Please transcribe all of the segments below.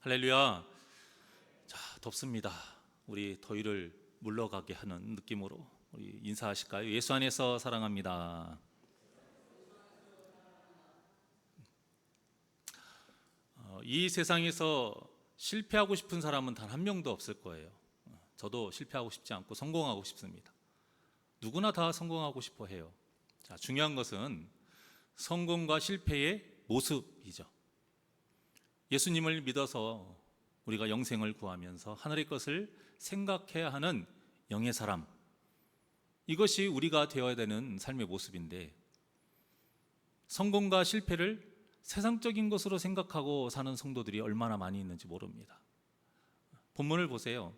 할렐루야. 자, 덥습니다. 우리 더위를 물러가게 하는 느낌으로 우리 인사하실까요? 예수 안에서 사랑합니다. 이 세상에서 실패하고 싶은 사람은 단 한 명도 없을 거예요. 저도 실패하고 싶지 않고 성공하고 싶습니다. 누구나 다 성공하고 싶어 해요. 자, 중요한 것은 성공과 실패의 모습이죠. 예수님을 믿어서 우리가 영생을 구하면서 하늘의 것을 생각해야 하는 영의 사람, 이것이 우리가 되어야 되는 삶의 모습인데, 성공과 실패를 세상적인 것으로 생각하고 사는 성도들이 얼마나 많이 있는지 모릅니다. 본문을 보세요.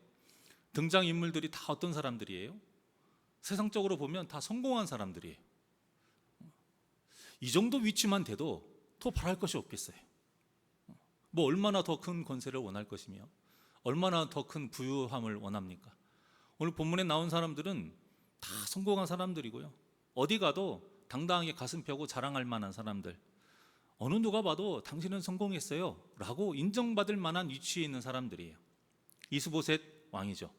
등장인물들이 다 어떤 사람들이에요? 세상적으로 보면 다 성공한 사람들이에요. 이 정도 위치만 돼도 더 바랄 것이 없겠어요. 뭐 얼마나 더 큰 권세를 원할 것이며 얼마나 더 큰 부유함을 원합니까? 오늘 본문에 나온 사람들은 다 성공한 사람들이고요, 어디 가도 당당하게 가슴 펴고 자랑할 만한 사람들, 어느 누가 봐도 당신은 성공했어요 라고 인정받을 만한 위치에 있는 사람들이에요. 이스보셋 왕이죠.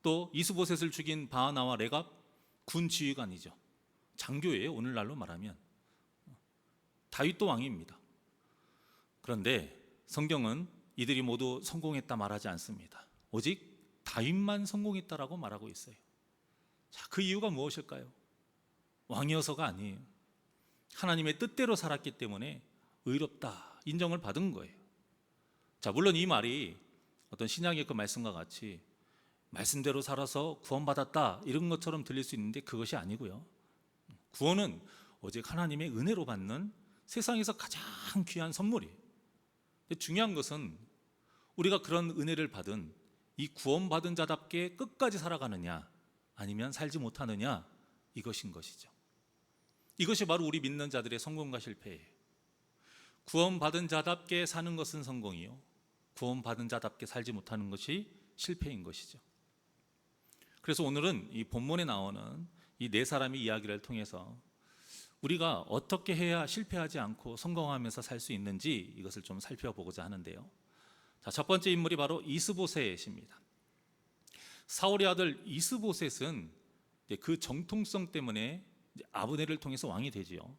또 이스보셋을 죽인 바하나와 레갑 군 지휘관이죠. 장교예요. 오늘날로 말하면 다윗도 왕입니다. 그런데 성경은 이들이 모두 성공했다 말하지 않습니다. 오직 다윗만 성공했다라고 말하고 있어요. 자, 그 이유가 무엇일까요? 왕이어서가 아니에요. 하나님의 뜻대로 살았기 때문에 의롭다 인정을 받은 거예요. 자, 물론 이 말이 어떤 신약의 그 말씀과 같이 말씀대로 살아서 구원받았다 이런 것처럼 들릴 수 있는데 그것이 아니고요, 구원은 오직 하나님의 은혜로 받는 세상에서 가장 귀한 선물이에요. 중요한 것은 우리가 그런 은혜를 받은 이 구원받은 자답게 끝까지 살아가느냐 아니면 살지 못하느냐, 이것인 것이죠. 이것이 바로 우리 믿는 자들의 성공과 실패예요. 구원받은 자답게 사는 것은 성공이요, 구원받은 자답게 살지 못하는 것이 실패인 것이죠. 그래서 오늘은 이 본문에 나오는 이 네 사람의 이야기를 통해서 우리가 어떻게 해야 실패하지 않고 성공하면서 살 수 있는지 이것을 좀 살펴보고자 하는데요. 자, 첫 번째 인물이 바로 이스보셋입니다. 사울의 아들 이스보셋은 그 정통성 때문에 아브넬을 통해서 왕이 되지요.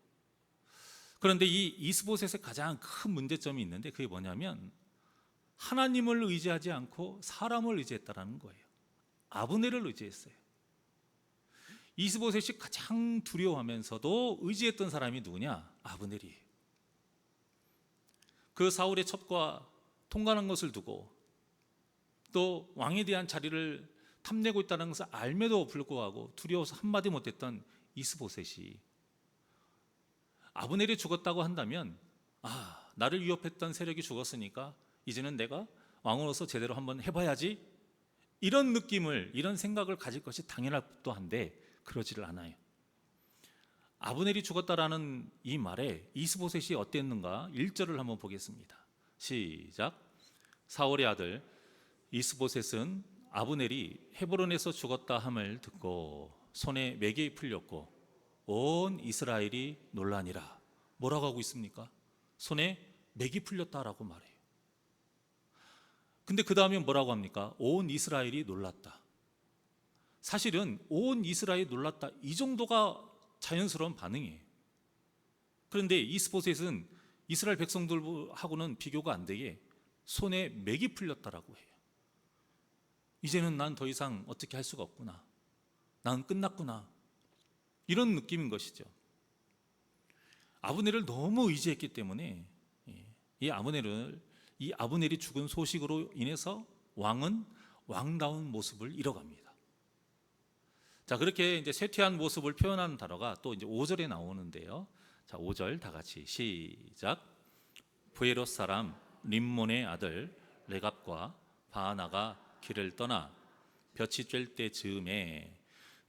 그런데 이 이스보셋의 가장 큰 문제점이 있는데 그게 뭐냐면 하나님을 의지하지 않고 사람을 의지했다라는 거예요. 아브넬을 의지했어요. 이스보셋이 가장 두려워하면서도 의지했던 사람이 누구냐? 아브넬이에요. 그 사울의 첩과 통관한 것을 두고 또 왕에 대한 자리를 탐내고 있다는 것을 알매도 불구하고 두려워서 한마디 못했던 이스보셋이 아브넬이 죽었다고 한다면, 나를 위협했던 세력이 죽었으니까 이제는 내가 왕으로서 제대로 한번 해봐야지, 이런 느낌을, 이런 생각을 가질 것이 당연할 법도 한데 그러지를 않아요. 아브넬이 죽었다라는 이 말에 이스보셋이 어땠는가 1절을 한번 보겠습니다. 시작. 사울의 아들 이스보셋은 아브넬이 헤브론에서 죽었다 함을 듣고 손에 맥이 풀렸고 온 이스라엘이 놀라니라. 뭐라고 하고 있습니까? 손에 맥이 풀렸다라고 말해요. 근데 그 다음에 뭐라고 합니까? 온 이스라엘이 놀랐다. 사실은 온 이스라엘이 놀랐다, 이 정도가 자연스러운 반응이에요. 그런데 이스보셋은 이스라엘 백성들하고는 비교가 안 되게 손에 맥이 풀렸다라고 해요. 이제는 난 더 이상 어떻게 할 수가 없구나, 난 끝났구나, 이런 느낌인 것이죠. 아브넬을 너무 의지했기 때문에 이 아브넬이 죽은 소식으로 인해서 왕은 왕다운 모습을 잃어갑니다. 자, 그렇게 이제 쇠퇴한 모습을 표현하는 단어가 또 이제 5절에 나오는데요. 자, 5절 다 같이 시작. 부에롯 사람 림몬의 아들 레갑과 바하나가 길을 떠나 볕이 쬐을 때 즈음에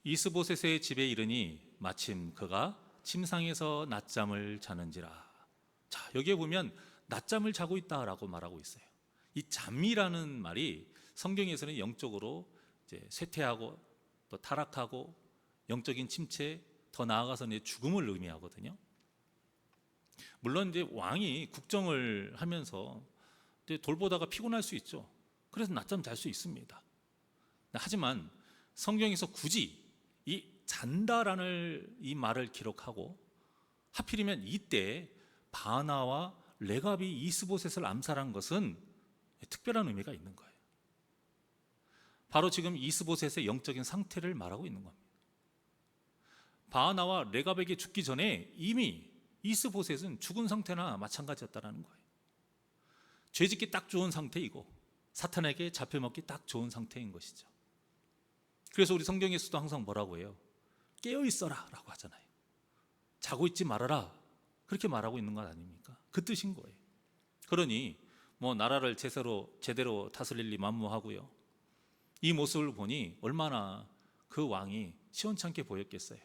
이스보셋의 집에 이르니 마침 그가 침상에서 낮잠을 자는지라. 자, 여기에 보면 낮잠을 자고 있다라고 말하고 있어요. 이 잠이라는 말이 성경에서는 영적으로 이제 쇠퇴하고 또 타락하고 영적인 침체, 더 나아가서 죽음을 의미하거든요. 물론 이제 왕이 국정을 하면서 근데 돌보다가 피곤할 수 있죠. 그래서 낮잠 잘 수 있습니다. 하지만 성경에서 굳이 이 잔다라는 이 말을 기록하고 하필이면 이때 바나와 레갑이 이스보셋을 암살한 것은 특별한 의미가 있는 거예요. 바로 지금 이스보셋의 영적인 상태를 말하고 있는 겁니다. 바나와 레갑에게 죽기 전에 이미 이스보셋은 죽은 상태나 마찬가지였다는 거예요. 죄짓기 딱 좋은 상태이고 사탄에게 잡혀먹기 딱 좋은 상태인 것이죠. 그래서 우리 성경에서도 항상 뭐라고 해요? 깨어있어라 라고 하잖아요. 자고 있지 말아라, 그렇게 말하고 있는 것 아닙니까? 그 뜻인 거예요. 그러니 뭐 나라를 제대로 다스릴 리 만무하고요, 이 모습을 보니 얼마나 그 왕이 시원찮게 보였겠어요.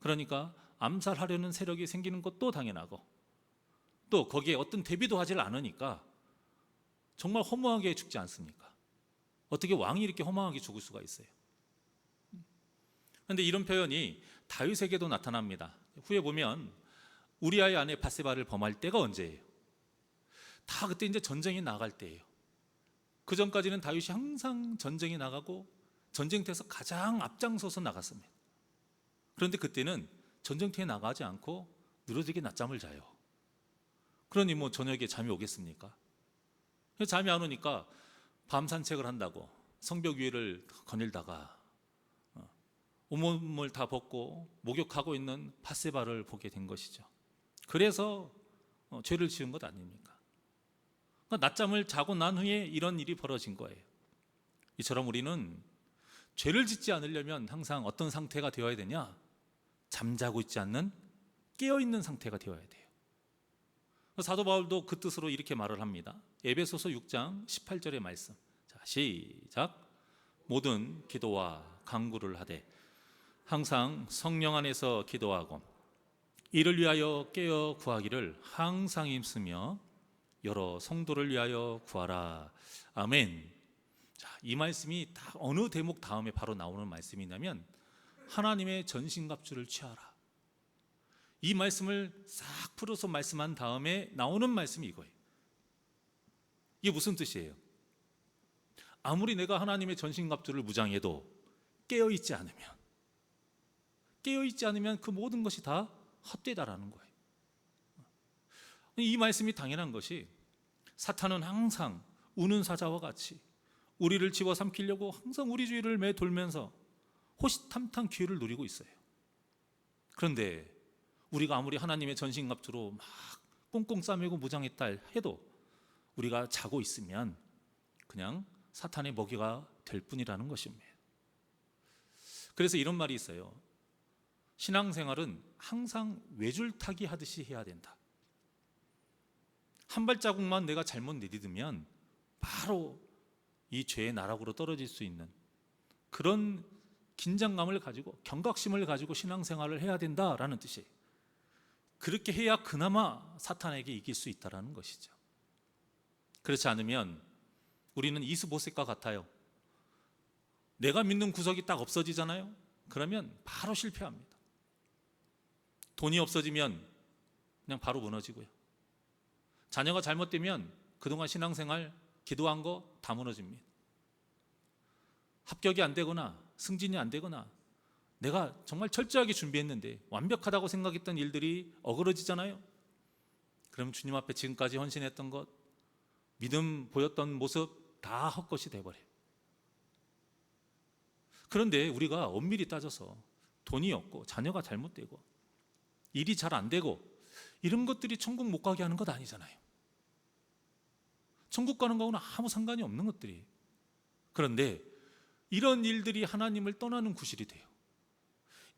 그러니까 암살하려는 세력이 생기는 것도 당연하고, 또 거기에 어떤 대비도 하질 않으니까 정말 허무하게 죽지 않습니까? 어떻게 왕이 이렇게 허무하게 죽을 수가 있어요? 그런데 이런 표현이 다윗에게도 나타납니다. 후에 보면 우리아의 아내 밧세바를 범할 때가 언제예요? 다 그때 이제 전쟁이 나갈 때예요. 그 전까지는 다윗이 항상 전쟁에 나가고 전쟁터에서 가장 앞장서서 나갔습니다. 그런데 그때는 전쟁터에 나가지 않고 느려지게 낮잠을 자요. 그러니 뭐 저녁에 잠이 오겠습니까? 잠이 안 오니까 밤 산책을 한다고 성벽 위를 거닐다가 온몸을 다 벗고 목욕하고 있는 밧세바를 보게 된 것이죠. 그래서 죄를 지은 것 아닙니까? 그러니까 낮잠을 자고 난 후에 이런 일이 벌어진 거예요. 이처럼 우리는 죄를 짓지 않으려면 항상 어떤 상태가 되어야 되냐? 잠자고 있지 않는 깨어있는 상태가 되어야 돼요. 사도 바울도 그 뜻으로 이렇게 말을 합니다. 에베소서 6장 18절의 말씀. 자, 시작. 모든 기도와 간구를 하되 항상 성령 안에서 기도하고 이를 위하여 깨어 구하기를 항상 힘쓰며 여러 성도를 위하여 구하라. 아멘. 자, 이 말씀이 다 어느 대목 다음에 바로 나오는 말씀이냐면 하나님의 전신갑주를 취하라. 이 말씀을 싹 풀어서 말씀한 다음에 나오는 말씀이 이거예요. 이게 무슨 뜻이에요? 아무리 내가 하나님의 전신갑주를 무장해도 깨어있지 않으면 그 모든 것이 다 헛되다라는 거예요. 이 말씀이 당연한 것이 사탄은 항상 우는 사자와 같이 우리를 집어삼키려고 항상 우리 주위를 매돌면서 호시탐탐 기회를 누리고 있어요. 그런데 우리가 아무리 하나님의 전신갑주로 막 꽁꽁 싸매고 무장했다 해도 우리가 자고 있으면 그냥 사탄의 먹이가 될 뿐이라는 것입니다. 그래서 이런 말이 있어요. 신앙생활은 항상 외줄타기 하듯이 해야 된다. 한 발자국만 내가 잘못 내디디면 바로 이 죄의 나락으로 떨어질 수 있는 그런 긴장감을 가지고 경각심을 가지고 신앙생활을 해야 된다라는 뜻이에요. 그렇게 해야 그나마 사탄에게 이길 수 있다는 것이죠. 그렇지 않으면 우리는 이스보셋과 같아요. 내가 믿는 구석이 딱 없어지잖아요. 그러면 바로 실패합니다. 돈이 없어지면 그냥 바로 무너지고요. 자녀가 잘못되면 그동안 신앙생활 기도한 거 다 무너집니다. 합격이 안 되거나 승진이 안 되거나 내가 정말 철저하게 준비했는데 완벽하다고 생각했던 일들이 어그러지잖아요. 그럼 주님 앞에 지금까지 헌신했던 것, 믿음 보였던 모습 다 헛것이 돼버려요. 그런데 우리가 엄밀히 따져서 돈이 없고 자녀가 잘못되고 일이 잘 안 되고 이런 것들이 천국 못 가게 하는 것 아니잖아요. 천국 가는 거하고는 아무 상관이 없는 것들이. 그런데 이런 일들이 하나님을 떠나는 구실이 돼요.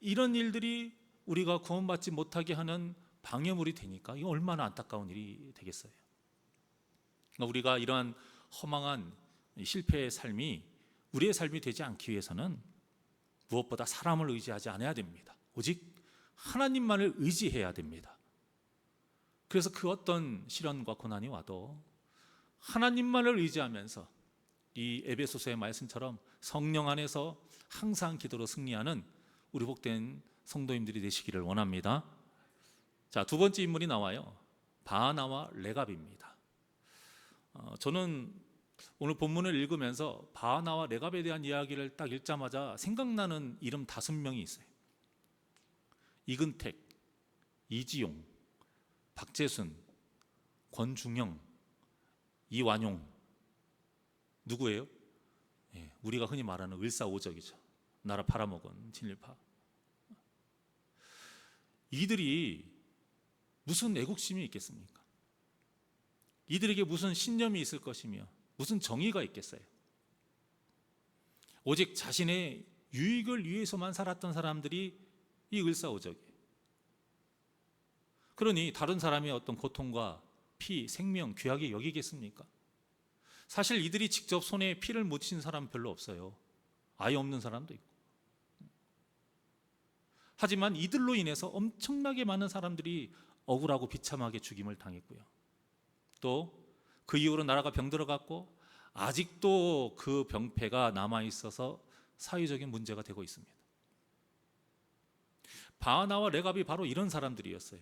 이런 일들이 우리가 구원받지 못하게 하는 방해물이 되니까 이거 얼마나 안타까운 일이 되겠어요. 그러니까 우리가 이러한 허망한 실패의 삶이 우리의 삶이 되지 않기 위해서는 무엇보다 사람을 의지하지 않아야 됩니다. 오직 하나님만을 의지해야 됩니다. 그래서 그 어떤 시련과 고난이 와도 하나님만을 의지하면서 이 에베소서의 말씀처럼 성령 안에서 항상 기도로 승리하는 우리 복된 성도님들이 되시기를 원합니다. 자, 두 번째 인물이 나와요. 바나와 레갑입니다. 저는 오늘 본문을 읽으면서 바하나와 레갑에 대한 이야기를 딱 읽자마자 생각나는 이름 5명이 있어요. 이근택, 이지용, 박재순, 권중영, 이완용. 누구예요? 우리가 흔히 말하는 을사오적이죠. 나라 팔아먹은 친일파. 이들이 무슨 애국심이 있겠습니까? 이들에게 무슨 신념이 있을 것이며 무슨 정의가 있겠어요? 오직 자신의 유익을 위해서만 살았던 사람들이 이 을사오적이에요. 그러니 다른 사람의 어떤 고통과 피, 생명 귀하게 여기겠습니까? 사실 이들이 직접 손에 피를 묻힌 사람 별로 없어요. 아예 없는 사람도 있고. 하지만 이들로 인해서 엄청나게 많은 사람들이 억울하고 비참하게 죽임을 당했고요. 또 그 이후로 나라가 병들어갔고 아직도 그 병폐가 남아있어서 사회적인 문제가 되고 있습니다. 바하나와 레갑이 바로 이런 사람들이었어요.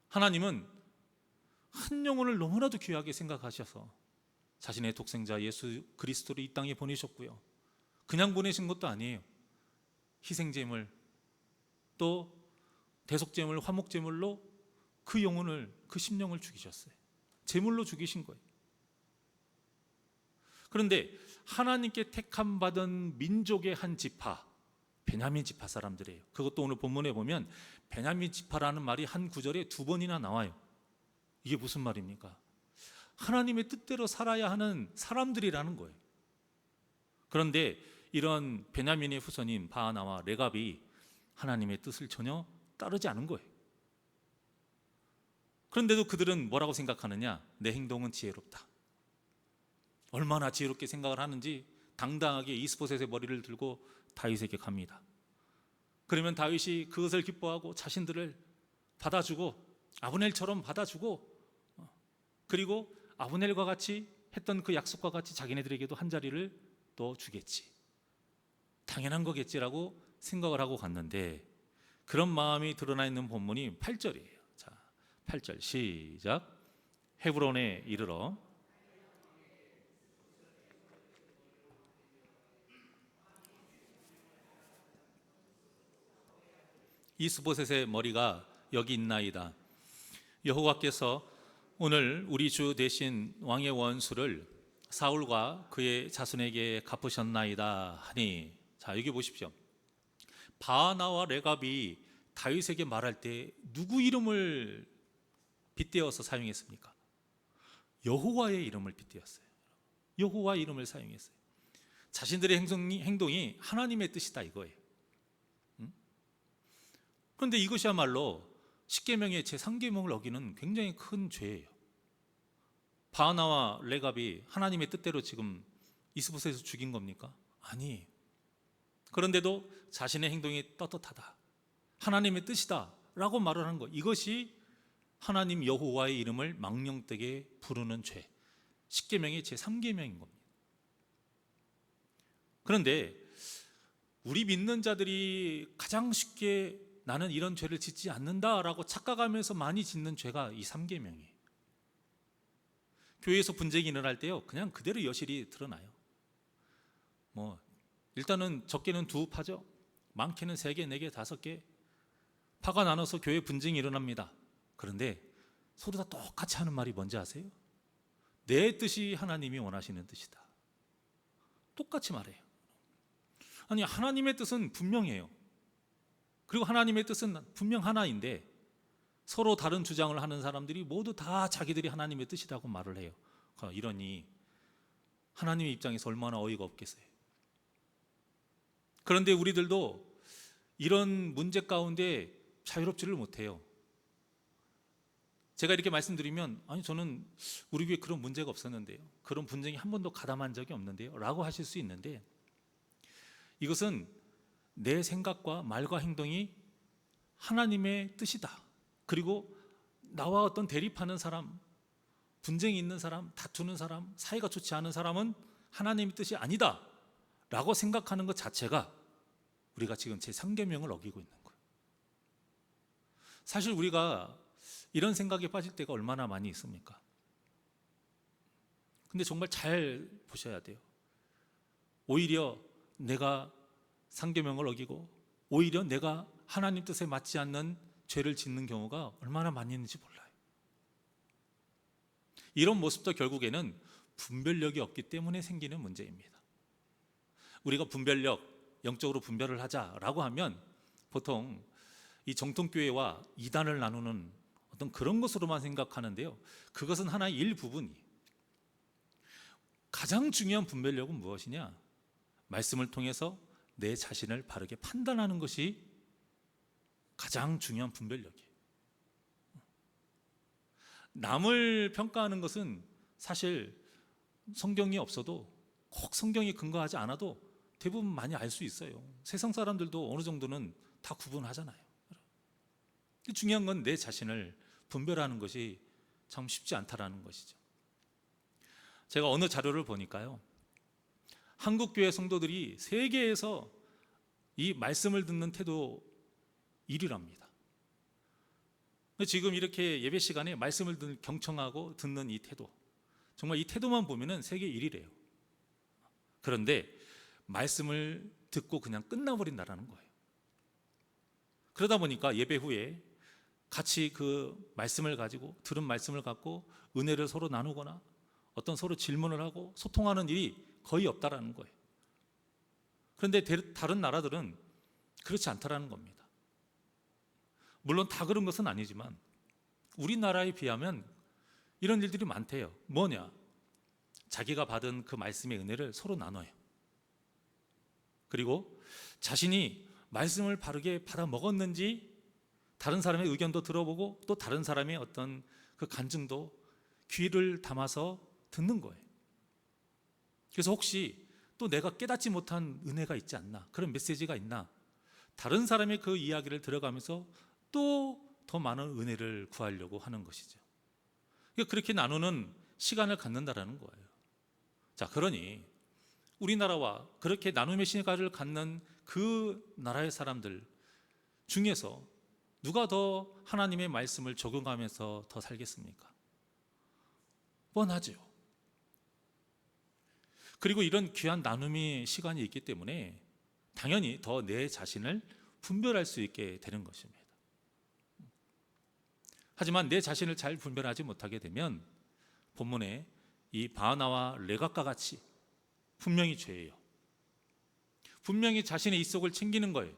하나님은 한 영혼을 너무나도 귀하게 생각하셔서 자신의 독생자 예수 그리스도를 이 땅에 보내셨고요. 그냥 보내신 것도 아니에요. 희생제물 또 대속제물, 화목제물로 그 영혼을, 그 심령을 죽이셨어요. 제물로 죽이신 거예요. 그런데 하나님께 택함 받은 민족의 한 지파, 베냐민 지파 사람들이에요. 그것도 오늘 본문에 보면 베냐민 지파라는 말이 한 구절에 2번이나 나와요. 이게 무슨 말입니까? 하나님의 뜻대로 살아야 하는 사람들이라는 거예요. 그런데 이런 베냐민의 후손인 바하나와 레갑이 하나님의 뜻을 전혀 따르지 않은 거예요. 그런데도 그들은 뭐라고 생각하느냐? 내 행동은 지혜롭다. 얼마나 지혜롭게 생각을 하는지 당당하게 이스보셋의 머리를 들고 다윗에게 갑니다. 그러면 다윗이 그것을 기뻐하고 자신들을 받아주고 아브넬처럼 받아주고, 그리고 아브넬과 같이 했던 그 약속과 같이 자기네들에게도 한 자리를 또 주겠지, 당연한 거겠지라고 생각을 하고 갔는데, 그런 마음이 드러나 있는 본문이 8절이에요. 자, 8절 시작. 헤브론에 이르러 이스보셋의 머리가 여기 있나이다. 여호와께서 오늘 우리 주 대신 왕의 원수를 사울과 그의 자손에게 갚으셨나이다 하니, 자, 여기 보십시오. 바하나와 레갑이 다윗에게 말할 때 누구 이름을 빗대어서 사용했습니까? 여호와의 이름을 빗대었어요. 여호와 이름을 사용했어요. 자신들의 행동이 하나님의 뜻이다 이거예요. 그런데 이것이야말로 십계명의 제3계명을 어기는 굉장히 큰 죄예요. 바하나와 레갑이 하나님의 뜻대로 지금 이스보셋을 죽인 겁니까? 아니에요. 그런데도 자신의 행동이 떳떳하다, 하나님의 뜻이다 라고 말을 한 것, 이것이 하나님 여호와의 이름을 망령되게 부르는 죄, 십계명의 제3계명인 겁니다. 그런데 우리 믿는 자들이 가장 쉽게 나는 이런 죄를 짓지 않는다라고 착각하면서 많이 짓는 죄가 이 3계명이에요. 교회에서 분쟁이 일어날 때요, 그냥 그대로 여실히 드러나요. 일단은 적게는 2파죠. 많게는 3개, 4개, 5개 파가 나눠서 교회 분쟁이 일어납니다. 그런데 서로 다 똑같이 하는 말이 뭔지 아세요? 내 뜻이 하나님이 원하시는 뜻이다. 똑같이 말해요. 아니, 하나님의 뜻은 분명해요. 그리고 하나님의 뜻은 분명 하나인데 서로 다른 주장을 하는 사람들이 모두 다 자기들이 하나님의 뜻이라고 말을 해요. 이러니 하나님의 입장에서 얼마나 어이가 없겠어요. 그런데 우리들도 이런 문제 가운데 자유롭지를 못해요. 제가 이렇게 말씀드리면, 아니 저는 우리 교회에 그런 문제가 없었는데요, 그런 분쟁이 한 번도 가담한 적이 없는데요 라고 하실 수 있는데, 이것은 내 생각과 말과 행동이 하나님의 뜻이다, 그리고 나와 어떤 대립하는 사람, 분쟁이 있는 사람, 다투는 사람, 사이가 좋지 않은 사람은 하나님의 뜻이 아니다 라고 생각하는 것 자체가 우리가 지금 제3계명을 어기고 있는 거예요. 사실 우리가 이런 생각에 빠질 때가 얼마나 많이 있습니까? 근데 정말 잘 보셔야 돼요. 오히려 내가 상계명을 어기고 오히려 내가 하나님 뜻에 맞지 않는 죄를 짓는 경우가 얼마나 많이 있는지 몰라요. 이런 모습도 결국에는 분별력이 없기 때문에 생기는 문제입니다. 우리가 분별력, 영적으로 분별을 하자라고 하면 보통 이 정통교회와 이단을 나누는 어떤 그런 것으로만 생각하는데요, 그것은 하나의 일부분이에요. 가장 중요한 분별력은 무엇이냐? 말씀을 통해서 내 자신을 바르게 판단하는 것이 가장 중요한 분별력이에요. 남을 평가하는 것은 사실 성경이 없어도, 꼭 성경이 근거하지 않아도 대부분 많이 알 수 있어요. 세상 사람들도 어느 정도는 다 구분하잖아요. 중요한 건 내 자신을 분별하는 것이 참 쉽지 않다라는 것이죠. 제가 어느 자료를 보니까요, 한국교회 성도들이 세계에서 이 말씀을 듣는 태도 1위랍니다. 지금 이렇게 예배 시간에 말씀을 경청하고 듣는 이 태도, 정말 이 태도만 보면은 세계 1위래요. 그런데 말씀을 듣고 그냥 끝나버린다라는 거예요. 그러다 보니까 예배 후에 같이 그 말씀을 가지고, 들은 말씀을 갖고 은혜를 서로 나누거나 어떤 서로 질문을 하고 소통하는 일이 거의 없다라는 거예요. 그런데 다른 나라들은 그렇지 않다라는 겁니다. 물론 다 그런 것은 아니지만 우리나라에 비하면 이런 일들이 많대요. 뭐냐? 자기가 받은 그 말씀의 은혜를 서로 나눠요. 그리고 자신이 말씀을 바르게 받아 먹었는지 다른 사람의 의견도 들어보고 또 다른 사람의 어떤 그 간증도 귀를 담아서 듣는 거예요. 그래서 혹시 또 내가 깨닫지 못한 은혜가 있지 않나, 그런 메시지가 있나, 다른 사람의 그 이야기를 들어가면서 또 더 많은 은혜를 구하려고 하는 것이죠. 그렇게 나누는 시간을 갖는다라는 거예요. 자, 그러니 우리나라와 그렇게 나눔의 시간을 갖는 그 나라의 사람들 중에서 누가 더 하나님의 말씀을 적용하면서 더 살겠습니까? 뻔하죠. 그리고 이런 귀한 나눔의 시간이 있기 때문에 당연히 더 내 자신을 분별할 수 있게 되는 것입니다. 하지만 내 자신을 잘 분별하지 못하게 되면 본문에 이 바나와 레갑과 같이 분명히 죄예요. 분명히 자신의 이속을 챙기는 거예요.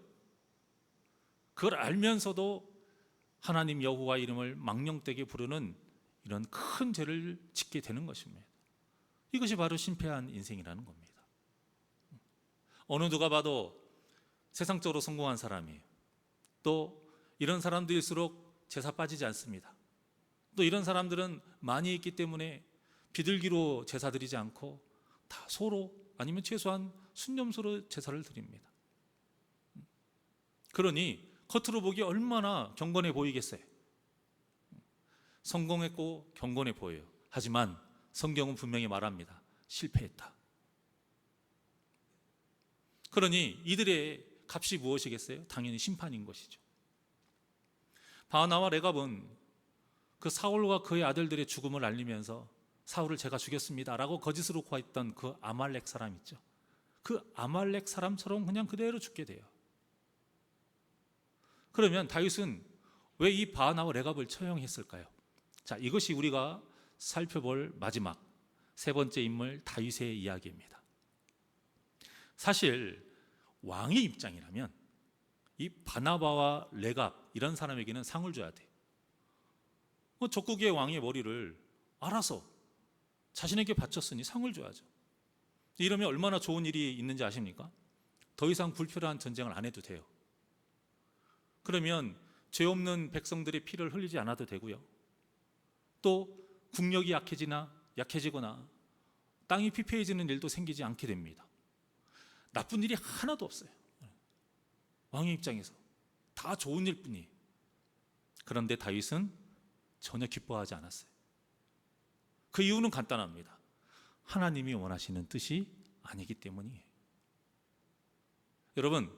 그걸 알면서도 하나님 여호와 이름을 망령되게 부르는 이런 큰 죄를 짓게 되는 것입니다. 이것이 바로 실패한 인생이라는 겁니다. 어느 누가 봐도 세상적으로 성공한 사람이에요. 또 이런 사람들일수록 제사 빠지지 않습니다. 또 이런 사람들은 많이 있기 때문에 비둘기로 제사 드리지 않고 다 소로, 아니면 최소한 순념소로 제사를 드립니다. 그러니 겉으로 보기 얼마나 경건해 보이겠어요. 성공했고 경건해 보여요. 하지만 성경은 분명히 말합니다. 실패했다. 그러니 이들의 값이 무엇이겠어요? 당연히 심판인 것이죠. 바나와 레갑은 그 사울과 그의 아들들의 죽음을 알리면서 사울을 제가 죽였습니다 라고 거짓으로 고했던 그 아말렉 사람 있죠. 그 아말렉 사람처럼 그냥 그대로 죽게 돼요. 그러면 다윗은 왜 이 바나와 레갑을 처형했을까요? 자, 이것이 우리가 살펴볼 마지막 세 번째 인물 다윗의 이야기입니다. 사실 왕의 입장이라면 이 바나바와 레갑 이런 사람에게는 상을 줘야 돼요. 적국의 왕의 머리를 알아서 자신에게 바쳤으니 상을 줘야죠. 이러면 얼마나 좋은 일이 있는지 아십니까? 더 이상 불필요한 전쟁을 안 해도 돼요. 그러면 죄 없는 백성들의 피를 흘리지 않아도 되고요. 또 국력이 약해지거나 땅이 피폐해지는 일도 생기지 않게 됩니다. 나쁜 일이 하나도 없어요. 왕의 입장에서 다 좋은 일뿐이에요. 그런데 다윗은 전혀 기뻐하지 않았어요. 그 이유는 간단합니다. 하나님이 원하시는 뜻이 아니기 때문이에요. 여러분,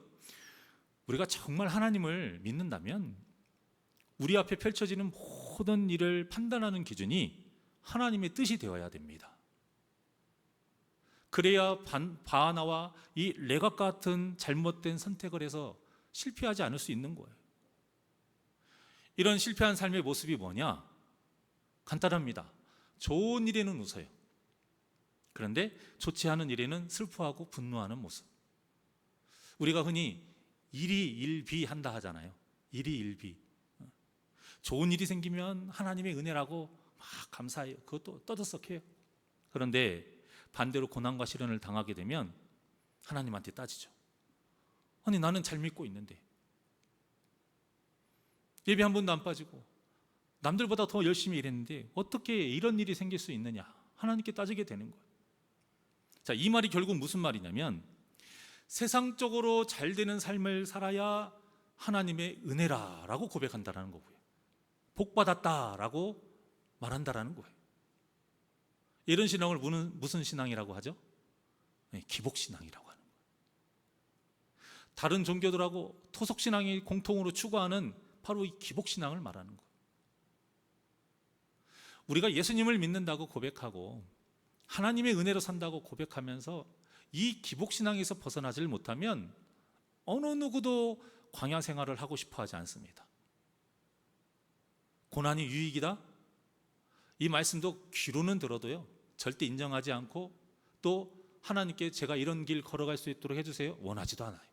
우리가 정말 하나님을 믿는다면 우리 앞에 펼쳐지는 모든 일을 판단하는 기준이 하나님의 뜻이 되어야 됩니다. 그래야 바하나와 이 레갑 같은 잘못된 선택을 해서 실패하지 않을 수 있는 거예요. 이런 실패한 삶의 모습이 뭐냐? 간단합니다. 좋은 일에는 웃어요. 그런데 좋지 않은 일에는 슬퍼하고 분노하는 모습. 우리가 흔히 일희일비한다 하잖아요. 일희일비. 좋은 일이 생기면 하나님의 은혜라고 막 감사해요. 그것도 떠들썩해요. 그런데 반대로 고난과 시련을 당하게 되면 하나님한테 따지죠. 아니, 나는 잘 믿고 있는데, 예배 한 번도 안 빠지고 남들보다 더 열심히 일했는데 어떻게 이런 일이 생길 수 있느냐, 하나님께 따지게 되는 거예요. 자, 이 말이 결국 무슨 말이냐면, 세상적으로 잘 되는 삶을 살아야 하나님의 은혜라라고 고백한다라는 거고요, 복 받았다라고 말한다라는 거예요. 이런 신앙을 무슨 신앙이라고 하죠? 기복신앙이라고 하는 거예요. 다른 종교들하고 토속신앙이 공통으로 추구하는 바로 이 기복신앙을 말하는 거예요. 우리가 예수님을 믿는다고 고백하고 하나님의 은혜로 산다고 고백하면서 이 기복신앙에서 벗어나질 못하면 어느 누구도 광야 생활을 하고 싶어 하지 않습니다. 고난이 유익이다? 이 말씀도 귀로는 들어도요, 절대 인정하지 않고, 또 하나님께 제가 이런 길 걸어갈 수 있도록 해주세요, 원하지도 않아요.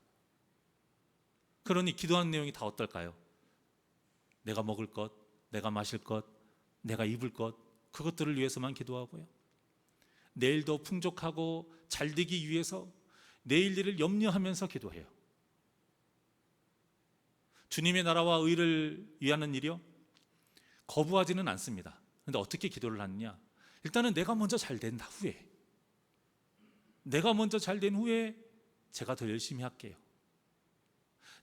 그러니 기도하는 내용이 다 어떨까요? 내가 먹을 것, 내가 마실 것, 내가 입을 것, 그것들을 위해서만 기도하고요, 내일 더 풍족하고 잘 되기 위해서 내일 일을 염려하면서 기도해요. 주님의 나라와 의를 위하는 일이요, 거부하지는 않습니다. 그런데 어떻게 기도를 하느냐? 일단은 내가 먼저 잘 된 후에, 내가 먼저 잘 된 후에 제가 더 열심히 할게요,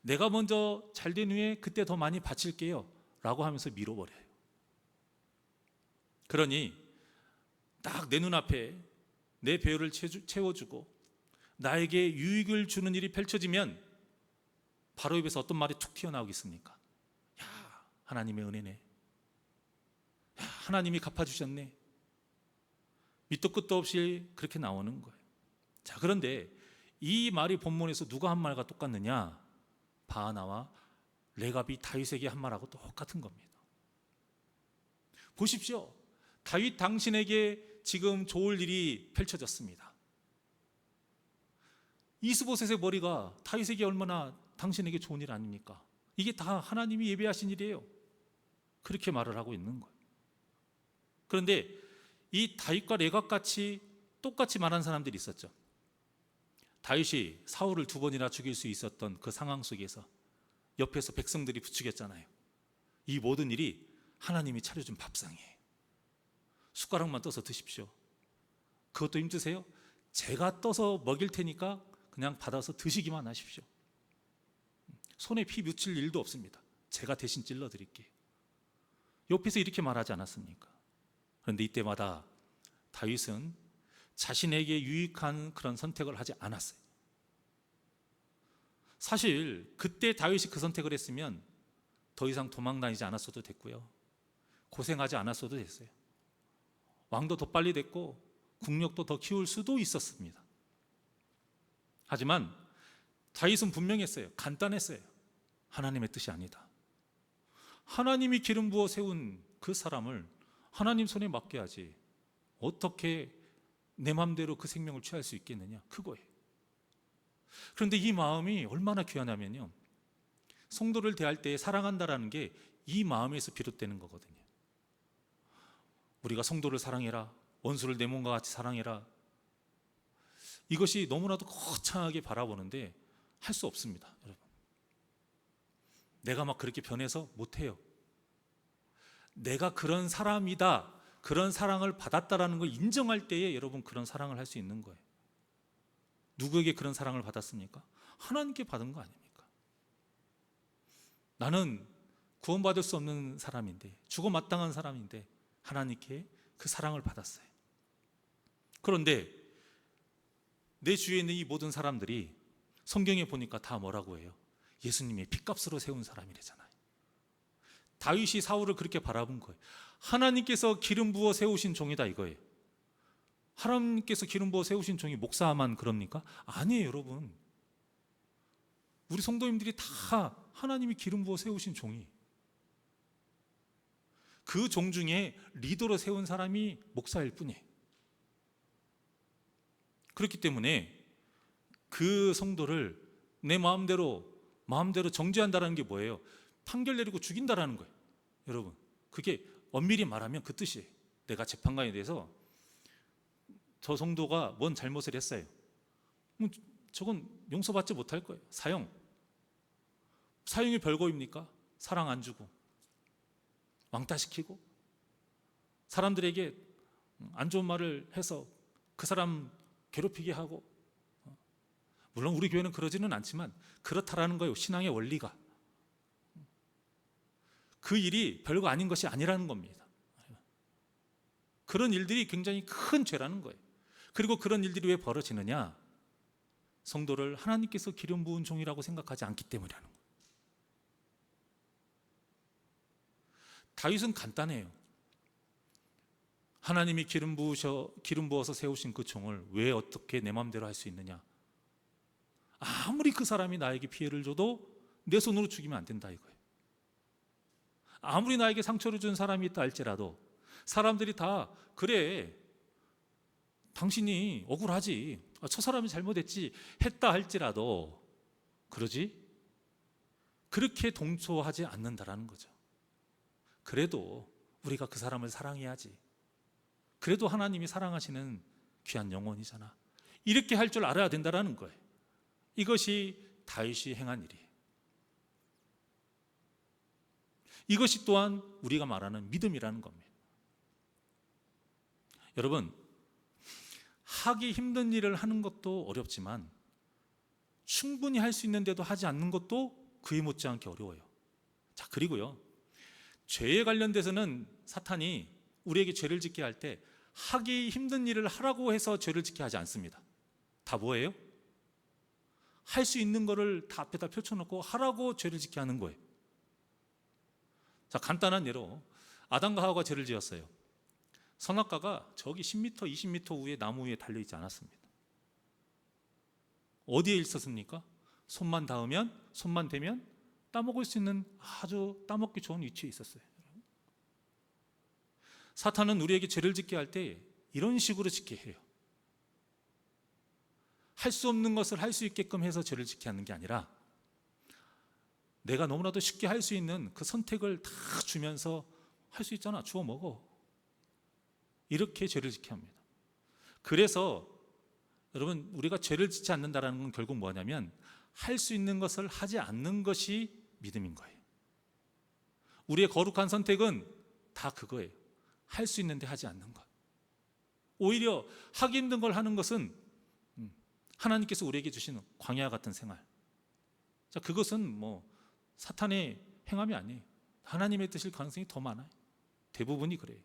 내가 먼저 잘 된 후에 그때 더 많이 바칠게요 라고 하면서 밀어버려요. 그러니 딱 내 눈앞에 내 배우를 채워주고 나에게 유익을 주는 일이 펼쳐지면 바로 입에서 어떤 말이 툭 튀어나오겠습니까? 야, 하나님의 은혜네, 야, 하나님이 갚아주셨네, 밑도 끝도 없이 그렇게 나오는 거예요. 자, 그런데 이 말이 본문에서 누가 한 말과 똑같느냐? 바하나와 레갑이 다윗에게 한 말하고 똑같은 겁니다. 보십시오. 다윗 당신에게 지금 좋을 일이 펼쳐졌습니다. 이스보셋의 머리가 다윗에게 얼마나 당신에게 좋은 일 아닙니까? 이게 다 하나님이 예비하신 일이에요. 그렇게 말을 하고 있는 거예요. 그런데 이 다윗과 레갑 같이 똑같이 말한 사람들이 있었죠. 다윗이 사울을 2번이나 죽일 수 있었던 그 상황 속에서 옆에서 백성들이 부추겼잖아요. 이 모든 일이 하나님이 차려준 밥상이에요. 숟가락만 떠서 드십시오. 그것도 힘드세요? 제가 떠서 먹일 테니까 그냥 받아서 드시기만 하십시오. 손에 피 묻힐 일도 없습니다. 제가 대신 찔러 드릴게요. 옆에서 이렇게 말하지 않았습니까? 그런데 이때마다 다윗은 자신에게 유익한 그런 선택을 하지 않았어요. 사실 그때 다윗이 그 선택을 했으면 더 이상 도망 다니지 않았어도 됐고요, 고생하지 않았어도 됐어요. 왕도 더 빨리 됐고 국력도 더 키울 수도 있었습니다. 하지만 다윗은 분명했어요. 간단했어요. 하나님의 뜻이 아니다. 하나님이 기름 부어 세운 그 사람을 하나님 손에 맡겨야지 어떻게 내 마음대로 그 생명을 취할 수 있겠느냐, 그거예요. 그런데 이 마음이 얼마나 귀하냐면요, 성도를 대할 때 사랑한다라는 게 이 마음에서 비롯되는 거거든요. 우리가 성도를 사랑해라, 원수를 내 몸과 같이 사랑해라, 이것이 너무나도 거창하게 바라보는데 할 수 없습니다. 여러분, 내가 막 그렇게 변해서 못해요. 내가 그런 사람이다, 그런 사랑을 받았다라는 걸 인정할 때에 여러분 그런 사랑을 할 수 있는 거예요. 누구에게 그런 사랑을 받았습니까? 하나님께 받은 거 아닙니까? 나는 구원받을 수 없는 사람인데, 죽어 마땅한 사람인데 하나님께 그 사랑을 받았어요. 그런데 내 주위에 있는 이 모든 사람들이 성경에 보니까 다 뭐라고 해요? 예수님의 핏값으로 세운 사람이래잖아요. 다윗이 사울을 그렇게 바라본 거예요. 하나님께서 기름 부어 세우신 종이다 이거예요. 하나님께서 기름 부어 세우신 종이 목사만 그럽니까? 아니에요, 여러분. 우리 성도님들이 다 하나님이 기름 부어 세우신 종이, 그 종 중에 리더로 세운 사람이 목사일 뿐이에요. 그렇기 때문에 그 성도를 내 마음대로 정죄한다는 게 뭐예요? 판결 내리고 죽인다라는 거예요. 여러분, 그게 엄밀히 말하면 그 뜻이에요. 내가 재판관에 대해서 저 성도가 뭔 잘못을 했어요, 저건 용서받지 못할 거예요. 사형이 별거입니까? 사랑 안 주고 왕따시키고 사람들에게 안 좋은 말을 해서 그 사람 괴롭히게 하고, 물론 우리 교회는 그러지는 않지만 그렇다라는 거예요. 신앙의 원리가. 그 일이 별거 아닌 것이 아니라는 겁니다. 그런 일들이 굉장히 큰 죄라는 거예요. 그리고 그런 일들이 왜 벌어지느냐? 성도를 하나님께서 기름 부은 종이라고 생각하지 않기 때문이라는 거예요. 다윗은 간단해요. 하나님이 기름 부어서 세우신 그 종을 왜 어떻게 내 마음대로 할 수 있느냐? 아무리 그 사람이 나에게 피해를 줘도 내 손으로 죽이면 안 된다 이거예요. 아무리 나에게 상처를 준 사람이 있다 할지라도 사람들이 다 그래, 당신이 억울하지, 저 사람이 잘못했지 했다 할지라도 그러지? 그렇게 동조하지 않는다라는 거죠. 그래도 우리가 그 사람을 사랑해야지. 그래도 하나님이 사랑하시는 귀한 영혼이잖아. 이렇게 할 줄 알아야 된다라는 거예요. 이것이 다윗이 행한 일이에요. 이것이 또한 우리가 말하는 믿음이라는 겁니다. 여러분, 하기 힘든 일을 하는 것도 어렵지만 충분히 할 수 있는데도 하지 않는 것도 그에 못지않게 어려워요. 자, 그리고요, 죄에 관련돼서는 사탄이 우리에게 죄를 짓게 할 때 하기 힘든 일을 하라고 해서 죄를 짓게 하지 않습니다. 다 뭐예요? 할 수 있는 거를 다 앞에다 펼쳐놓고 하라고 죄를 짓게 하는 거예요. 자, 간단한 예로 아담과 하와가 죄를 지었어요. 선악과가 저기 10m, 20m 위에 나무 위에 달려있지 않았습니다. 어디에 있었습니까? 손만 대면 따먹을 수 있는 아주 따먹기 좋은 위치에 있었어요. 사탄은 우리에게 죄를 짓게 할 때 이런 식으로 짓게 해요. 할 수 없는 것을 할 수 있게끔 해서 죄를 짓게 하는 게 아니라 내가 너무나도 쉽게 할 수 있는 그 선택을 다 주면서 할 수 있잖아, 주워 먹어, 이렇게 죄를 짓게 합니다. 그래서 여러분, 우리가 죄를 짓지 않는다는 건 결국 뭐냐면 할 수 있는 것을 하지 않는 것이 믿음인 거예요. 우리의 거룩한 선택은 다 그거예요. 할 수 있는데 하지 않는 것. 오히려 하기 힘든 걸 하는 것은 하나님께서 우리에게 주신 광야 같은 생활. 자, 그것은 뭐 사탄의 행함이 아니에요. 하나님의 뜻일 가능성이 더 많아요. 대부분이 그래요.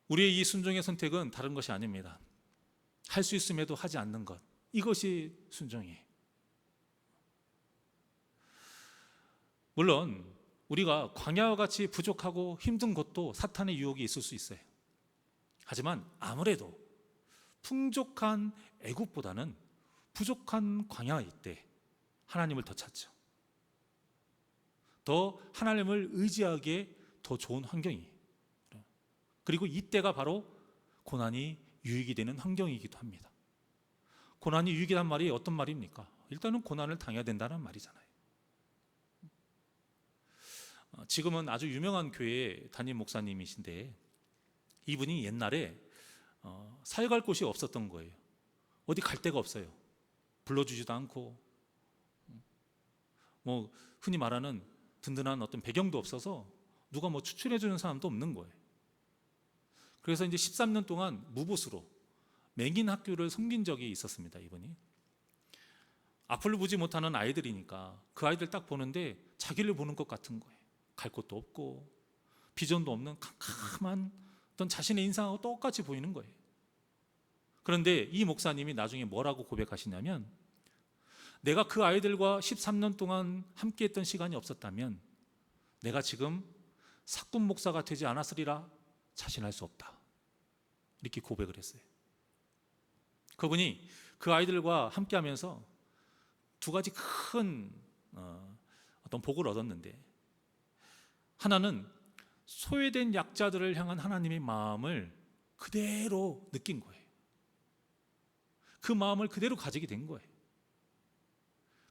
우리의 이 순종의 선택은 다른 것이 아닙니다. 할 수 있음에도 하지 않는 것, 이것이 순종이에요. 물론 우리가 광야와 같이 부족하고 힘든 것도 사탄의 유혹이 있을 수 있어요. 하지만 아무래도 풍족한 애굽보다는 부족한 광야일 때 하나님을 더 찾죠. 더 하나님을 의지하기에 더 좋은 환경이에요. 그리고 이때가 바로 고난이 유익이 되는 환경이기도 합니다. 고난이 유익이란 말이 어떤 말입니까? 일단은 고난을 당해야 된다는 말이잖아요. 지금은 아주 유명한 교회 담임 목사님이신데 이분이 옛날에 사역할 곳이 없었던 거예요. 어디 갈 데가 없어요. 불러주지도 않고 뭐 흔히 말하는 든든한 어떤 배경도 없어서 누가 뭐 추천해 주는 사람도 없는 거예요. 그래서 이제 13년 동안 무보수로 맹인 학교를 섬긴 적이 있었습니다. 이분이 앞을 보지 못하는 아이들이니까 그 아이들 딱 보는데 자기를 보는 것 같은 거예요. 갈 곳도 없고 비전도 없는 캄캄한 어떤 자신의 인상하고 똑같이 보이는 거예요. 그런데 이 목사님이 나중에 뭐라고 고백하시냐면, 내가 그 아이들과 13년 동안 함께했던 시간이 없었다면 내가 지금 사꾼 목사가 되지 않았으리라 자신할 수 없다. 이렇게 고백을 했어요. 그분이 그 아이들과 함께하면서 두 가지 큰 어떤 복을 얻었는데, 하나는 소외된 약자들을 향한 하나님의 마음을 그대로 느낀 거예요. 그 마음을 그대로 가지게 된 거예요.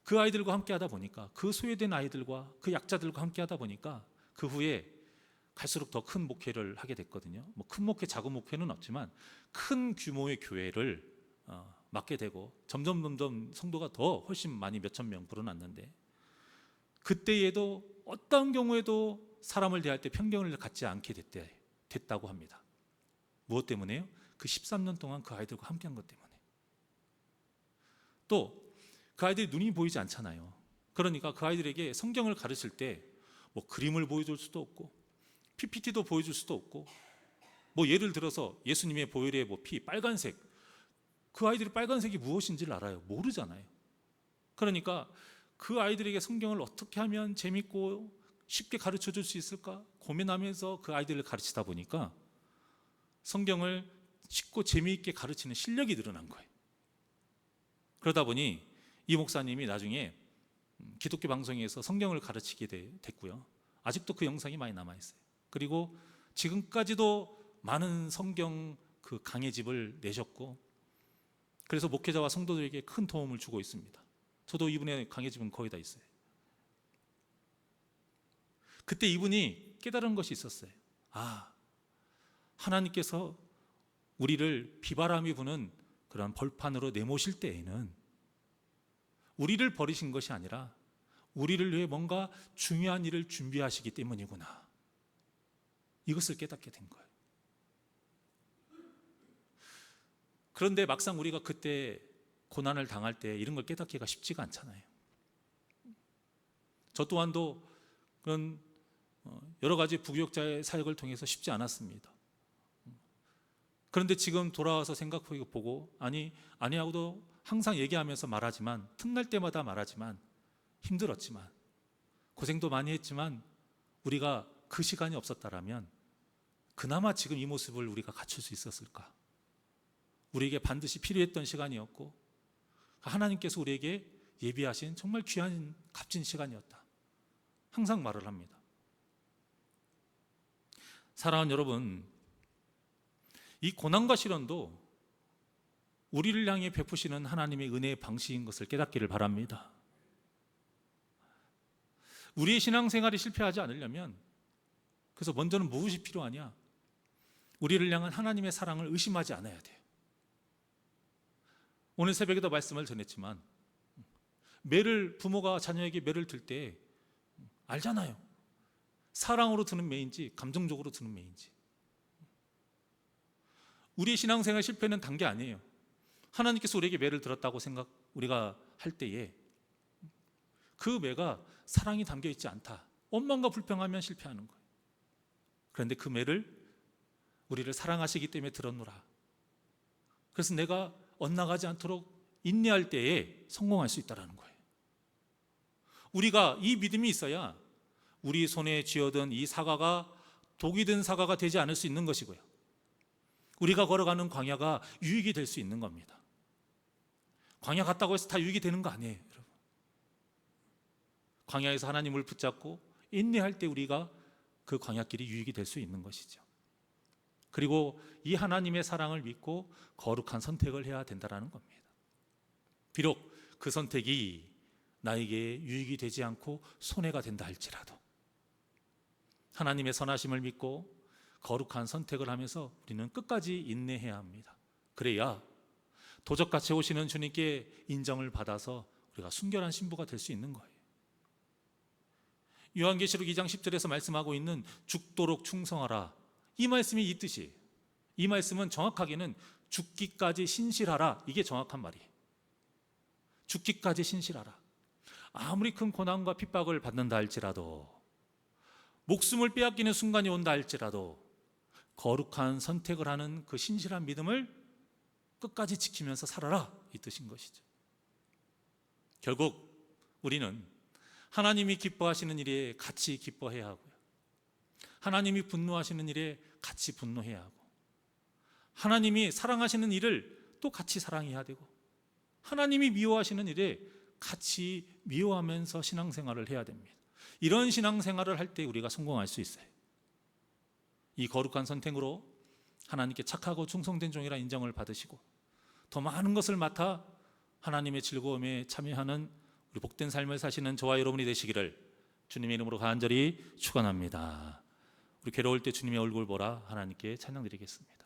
그 아이들과 함께하다 보니까, 그 소외된 아이들과 그 약자들과 함께하다 보니까 그 후에 갈수록 더 큰 목회를 하게 됐거든요. 뭐 큰 목회, 작은 목회는 없지만 큰 규모의 교회를 맡게 되고 점점 성도가 더 훨씬 많이 몇천 명 불어났는데, 그때에도 어떤 경우에도 사람을 대할 때 편견을 갖지 않게 됐다고 합니다. 무엇 때문에요? 그 13년 동안 그 아이들과 함께한 것 때문에. 또 그 아이들이 눈이 보이지 않잖아요. 그러니까 그 아이들에게 성경을 가르칠 때 뭐 그림을 보여줄 수도 없고 PPT도 보여줄 수도 없고, 뭐 예를 들어서 예수님의 보혈의 뭐 피 빨간색, 그 아이들이 빨간색이 무엇인지를 알아요? 모르잖아요. 그러니까 그 아이들에게 성경을 어떻게 하면 재밌고 쉽게 가르쳐 줄 수 있을까 고민하면서 그 아이들을 가르치다 보니까 성경을 쉽고 재미있게 가르치는 실력이 늘어난 거예요. 그러다 보니 이 목사님이 나중에 기독교 방송에서 성경을 가르치게 됐고요. 아직도 그 영상이 많이 남아있어요. 그리고 지금까지도 많은 성경 그 강해집을 내셨고, 그래서 목회자와 성도들에게 큰 도움을 주고 있습니다. 저도 이분의 강해집은 거의 다 있어요. 그때 이분이 깨달은 것이 있었어요. 하나님께서 우리를 비바람이 부는 그런 벌판으로 내모실 때에는 우리를 버리신 것이 아니라 우리를 위해 뭔가 중요한 일을 준비하시기 때문이구나. 이것을 깨닫게 된 거예요. 그런데 막상 우리가 그때 고난을 당할 때 이런 걸 깨닫기가 쉽지가 않잖아요. 저 또한도 그런 여러 가지 부교육자의 사역을 통해서 쉽지 않았습니다. 그런데 지금 돌아와서 생각해보고, 아니하고도 항상 얘기하면서 말하지만, 틈날 때마다 말하지만, 힘들었지만 고생도 많이 했지만 우리가 그 시간이 없었다라면 그나마 지금 이 모습을 우리가 갖출 수 있었을까? 우리에게 반드시 필요했던 시간이었고, 하나님께서 우리에게 예비하신 정말 귀한 값진 시간이었다. 항상 말을 합니다. 사랑하는 여러분, 이 고난과 시련도 우리를 향해 베푸시는 하나님의 은혜의 방식인 것을 깨닫기를 바랍니다. 우리의 신앙생활이 실패하지 않으려면, 그래서 먼저는 무엇이 필요하냐? 우리를 향한 하나님의 사랑을 의심하지 않아야 돼요. 오늘 새벽에도 말씀을 전했지만, 부모가 자녀에게 매를 들 때 알잖아요. 사랑으로 드는 매인지 감정적으로 드는 매인지. 우리의 신앙생활 실패는 단계 아니에요. 하나님께서 우리에게 매를 들었다고 우리가 할 때에 그 매가 사랑이 담겨 있지 않다, 원망과 불평하면 실패하는 거예요. 그런데 그 매를 우리를 사랑하시기 때문에 들었노라. 그래서 내가 엇나가지 않도록 인내할 때에 성공할 수 있다는 거예요. 우리가 이 믿음이 있어야 우리 손에 쥐어든 이 사과가 독이 든 사과가 되지 않을 수 있는 것이고요, 우리가 걸어가는 광야가 유익이 될 수 있는 겁니다. 광야 갔다고 해서 다 유익이 되는 거 아니에요, 여러분. 광야에서 하나님을 붙잡고 인내할 때 우리가 그 광야길이 유익이 될 수 있는 것이죠. 그리고 이 하나님의 사랑을 믿고 거룩한 선택을 해야 된다는 겁니다. 비록 그 선택이 나에게 유익이 되지 않고 손해가 된다 할지라도 하나님의 선하심을 믿고 거룩한 선택을 하면서 우리는 끝까지 인내해야 합니다. 그래야 도적같이 오시는 주님께 인정을 받아서 우리가 순결한 신부가 될 수 있는 거예요. 요한계시록 2장 10절에서 말씀하고 있는 죽도록 충성하라, 이 말씀이 이 뜻이에요. 이 말씀은 정확하게는 죽기까지 신실하라, 이게 정확한 말이에요. 죽기까지 신실하라. 아무리 큰 고난과 핍박을 받는다 할지라도, 목숨을 빼앗기는 순간이 온다 할지라도 거룩한 선택을 하는 그 신실한 믿음을 끝까지 지키면서 살아라, 이 뜻인 것이죠. 결국 우리는 하나님이 기뻐하시는 일에 같이 기뻐해야 하고요, 하나님이 분노하시는 일에 같이 분노해야 하고, 하나님이 사랑하시는 일을 또 같이 사랑해야 되고, 하나님이 미워하시는 일에 같이 미워하면서 신앙생활을 해야 됩니다. 이런 신앙생활을 할 때 우리가 성공할 수 있어요. 이 거룩한 선택으로 하나님께 착하고 충성된 종이라 인정을 받으시고 더 많은 것을 맡아 하나님의 즐거움에 참여하는 우리 복된 삶을 사시는 저와 여러분이 되시기를 주님의 이름으로 간절히 축원합니다. 우리 괴로울 때 주님의 얼굴 보라 하나님께 찬양드리겠습니다.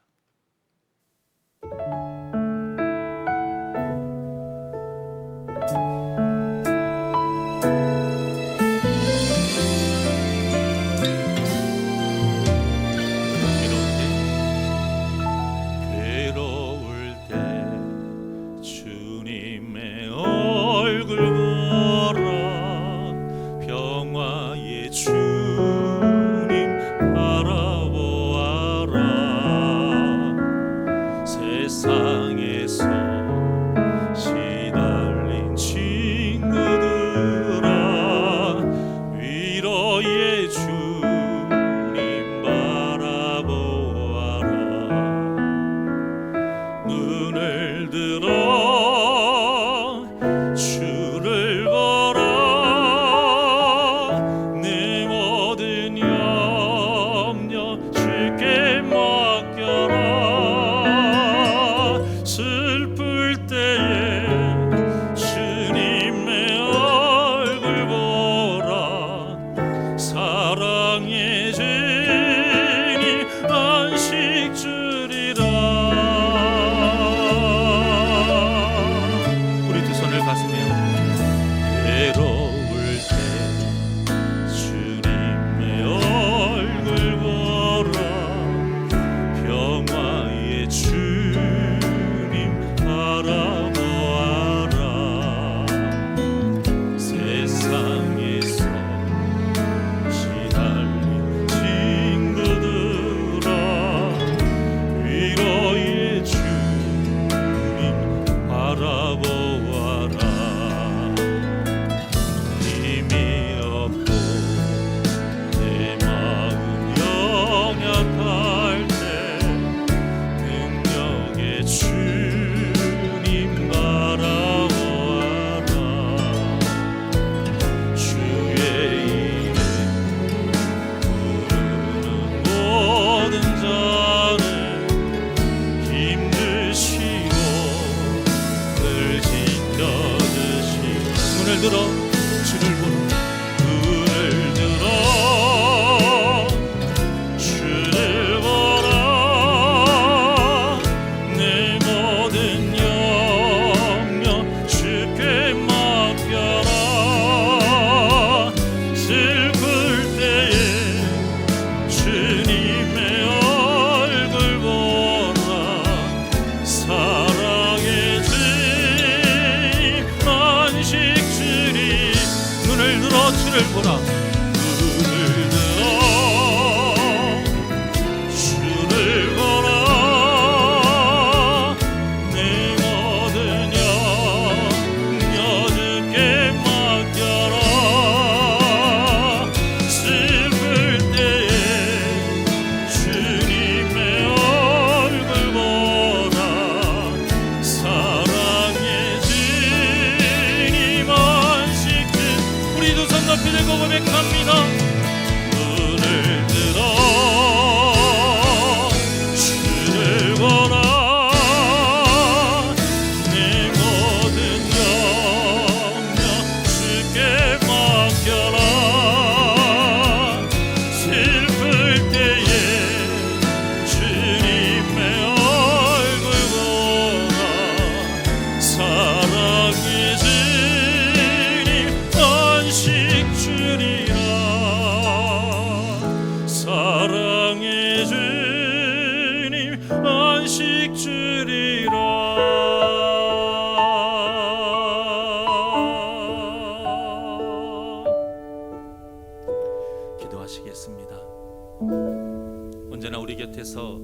언제나 우리 곁에서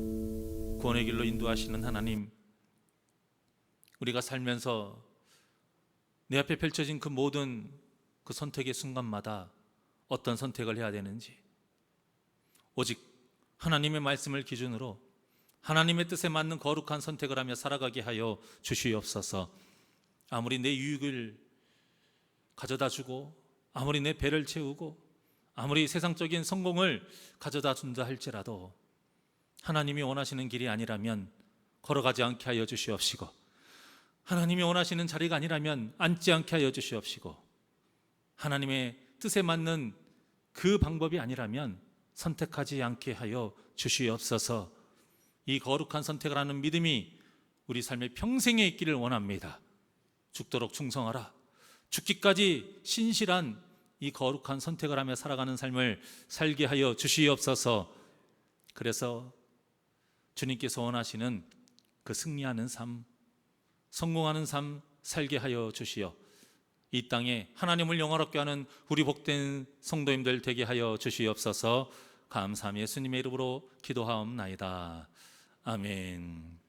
구원의 길로 인도하시는 하나님, 우리가 살면서 내 앞에 펼쳐진 그 모든 그 선택의 순간마다 어떤 선택을 해야 되는지, 오직 하나님의 말씀을 기준으로 하나님의 뜻에 맞는 거룩한 선택을 하며 살아가게 하여 주시옵소서. 아무리 내 유익을 가져다 주고 아무리 내 배를 채우고 아무리 세상적인 성공을 가져다 준다 할지라도 하나님이 원하시는 길이 아니라면 걸어가지 않게 하여 주시옵시고, 하나님이 원하시는 자리가 아니라면 앉지 않게 하여 주시옵시고, 하나님의 뜻에 맞는 그 방법이 아니라면 선택하지 않게 하여 주시옵소서. 이 거룩한 선택을 하는 믿음이 우리 삶의 평생에 있기를 원합니다. 죽도록 충성하라, 죽기까지 신실한 이 거룩한 선택을 하며 살아가는 삶을 살게 하여 주시옵소서. 그래서 주님께서 원하시는 그 승리하는 삶, 성공하는 삶 살게 하여 주시어 이 땅에 하나님을 영화롭게 하는 우리 복된 성도님들 되게 하여 주시옵소서. 감사함이 예수님의 이름으로 기도하옵나이다. 아멘.